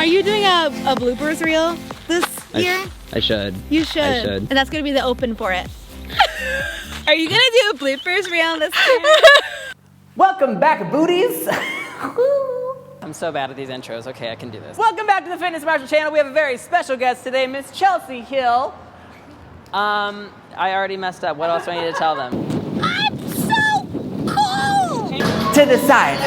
Are you doing a bloopers reel this year? I should. You should. I should. And that's gonna be the open for it. Are you gonna do a bloopers reel this year? Welcome back, Booties. I'm so bad at these intros. Okay, I can do this. Welcome back to the Fitness Marshall channel. We have a very special guest today, Miss Chelsea Hill. I already messed up. What else do I need to tell them? I'm so cool! To the side.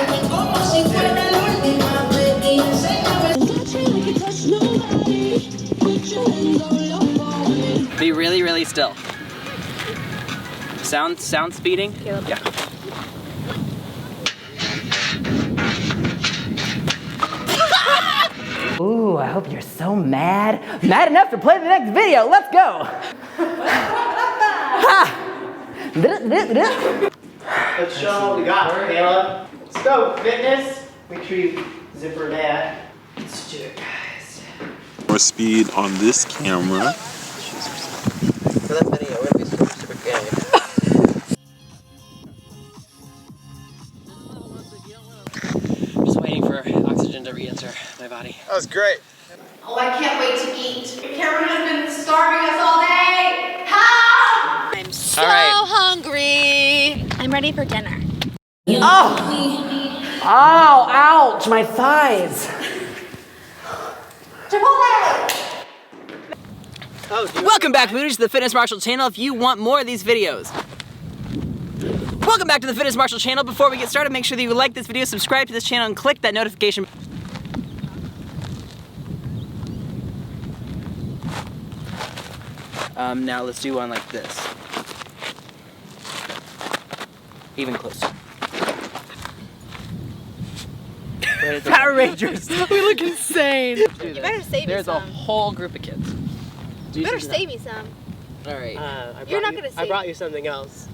Be really, really still. Sound speeding? Yeah. Ooh, I hope you're so mad. Mad enough to play the next video. Let's go. Let's show them what we got, Caleb. Let's go, fitness. Make sure you zipper that. Let's do it, guys. More speed on this camera. For this video, we're gonna be super gay. Just waiting for oxygen to re-enter my body. That was great. Oh, I can't wait to eat. Cameron has been starving us all day. Help! I'm so right. hungry. I'm ready for dinner. Oh! Oh, ouch, my thighs. Chipotle! Welcome back, Booties, to the Fitness Marshall channel if you want more of these videos. Welcome back to the Fitness Marshall channel. Before we get started, make sure that you like this video, subscribe to this channel, and click that notification. Now let's do one like this. Even closer. Power Rangers. We look insane. You better save me There's a some. whole group of kids. You better save me some. All right. You're not gonna save I brought you something else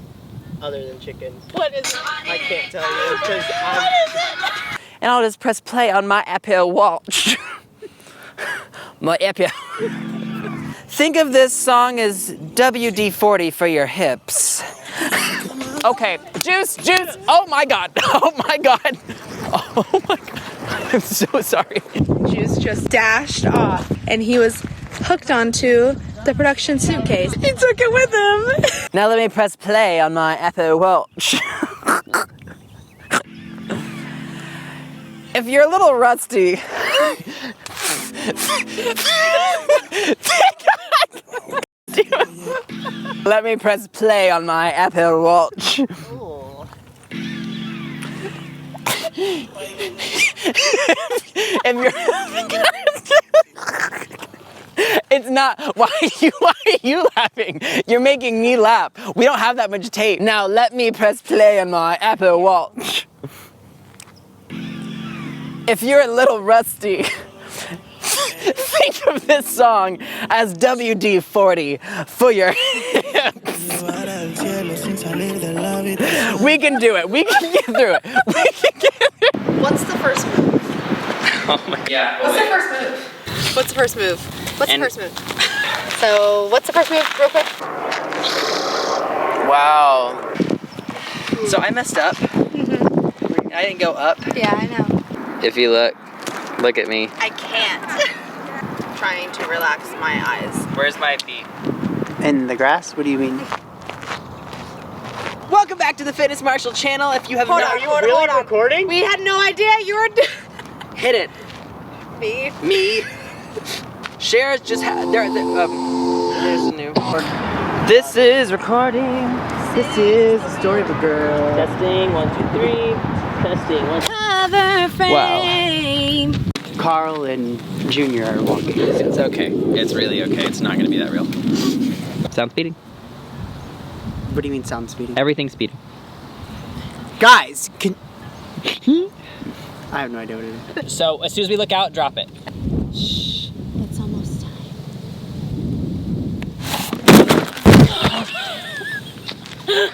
other than chicken. What is it? I can't tell you because And I'll just press play on my Apple Watch. My Apple. Think of this song as WD-40 for your hips. Okay, juice. Oh my God. Oh my God. Oh my God. I'm so sorry. Juice just dashed off and he was hooked onto the production suitcase. He took it with him. Now let me press play on my Apple Watch. If you're a little rusty, let me press play on my Apple Watch. If you're it's not, why are you laughing? You're making me laugh. We don't have that much tape. Now let me press play on my Apple Watch. If you're a little rusty, think of this song as WD-40 for your hips. We can do it. We can get through it. We can get through it. What's the first move? Oh my God. What's the first move? What's the first move? What's the first move? So, what's the first move, real quick? Wow. So I messed up. I didn't go up. Yeah, I know. If you look at me. I can't. Trying to relax my eyes. Where's my feet? in the grass. What do you mean? Welcome back to the Fitness Marshall channel. If you have Hold not, on, hold really on. recording? We had no idea you were hit it. Me. Share just there's a new. This is recording. This is the story of a girl. Testing, 1, 2, 3. Testing, 1, 2, 3. Cover frame. Wow. Carl and Junior are walking. It's okay. It's really okay. It's not going to be that real. Sound speeding? What do you mean sound speeding? Everything's speeding. Guys, can... I have no idea what it is. So, as soon as we look out, drop it. Shh. It's almost time.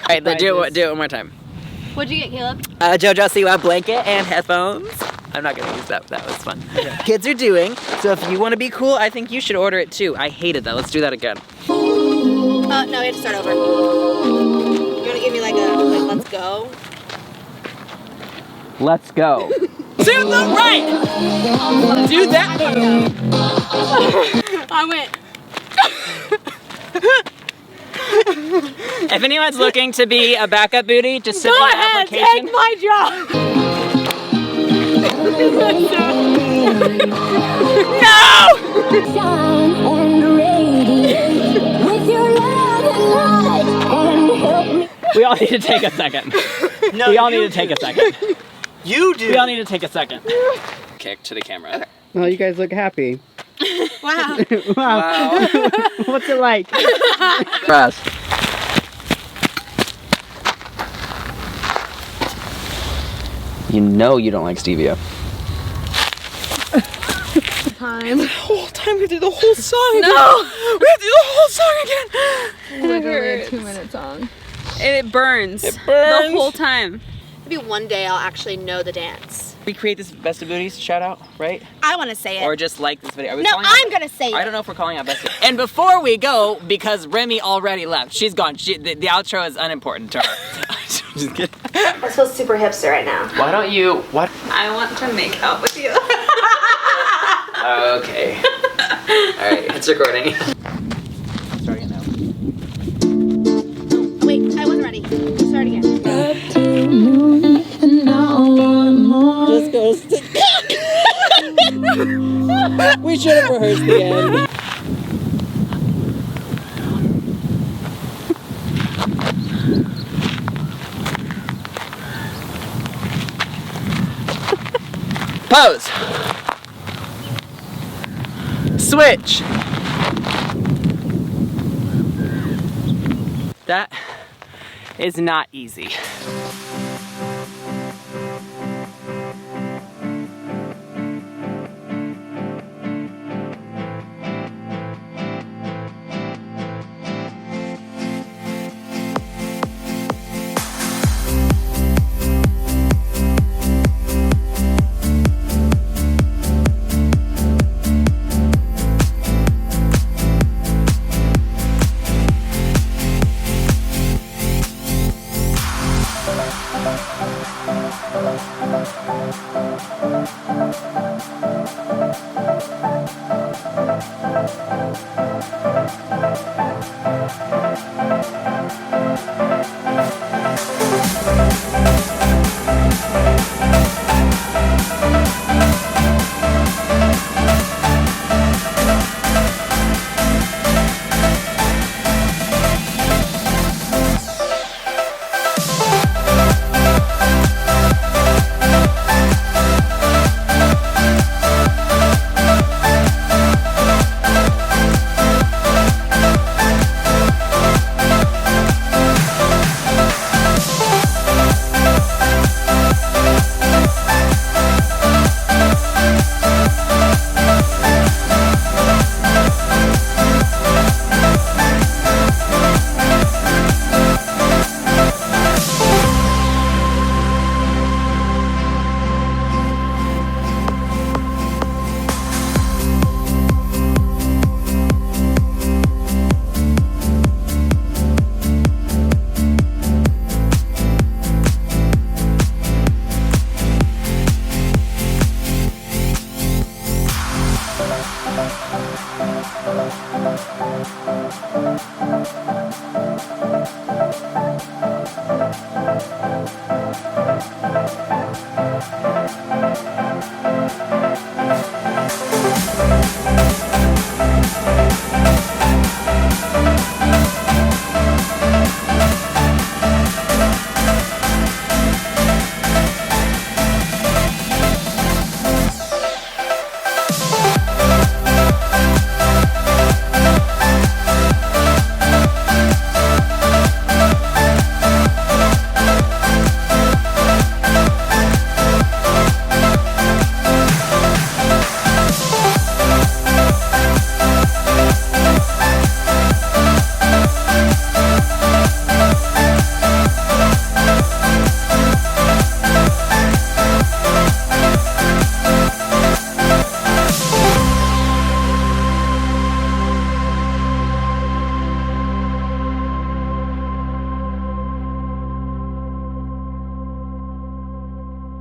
Alright, do it one more time. What'd you get, Caleb? JoJo Siwa blanket and headphones. I'm not gonna use that. That was fun. Kids are doing. So if you want to be cool, I think you should order it too. I hated that. Let's do that again. No, we have to start over. You wanna give me like let's go? Let's go. To the right! Do that! I went. If anyone's looking to be a backup booty, just send an application. Take my job. No! We all need to take a second. No, We all need to take a second. You do. We all need to take a second. Kick to the camera. Oh, you guys look happy. Wow. Wow. What's it like? Press. You know you don't like stevia. Time. Whole time we did the whole song. No. We have to do the whole song again. Literally a 2-minute song. And it burns. It burns. The whole time. Maybe one day I'll actually know the dance. We create this Best of Booties shout out, right? I want to say it. Or just like this video. Are we No, calling out- I'm gonna say I it. don't know if we're calling out Best of. And before we go, because Remy already left, she's gone. The outro is unimportant to her. Just kidding. I feel super hipster right now. Why don't you? What? I want to make out with you. Okay. All right, it's recording. Starting now. Wait, I wasn't ready. Start again. Just go. We should have rehearsed the end. Pose. Switch. That is not easy.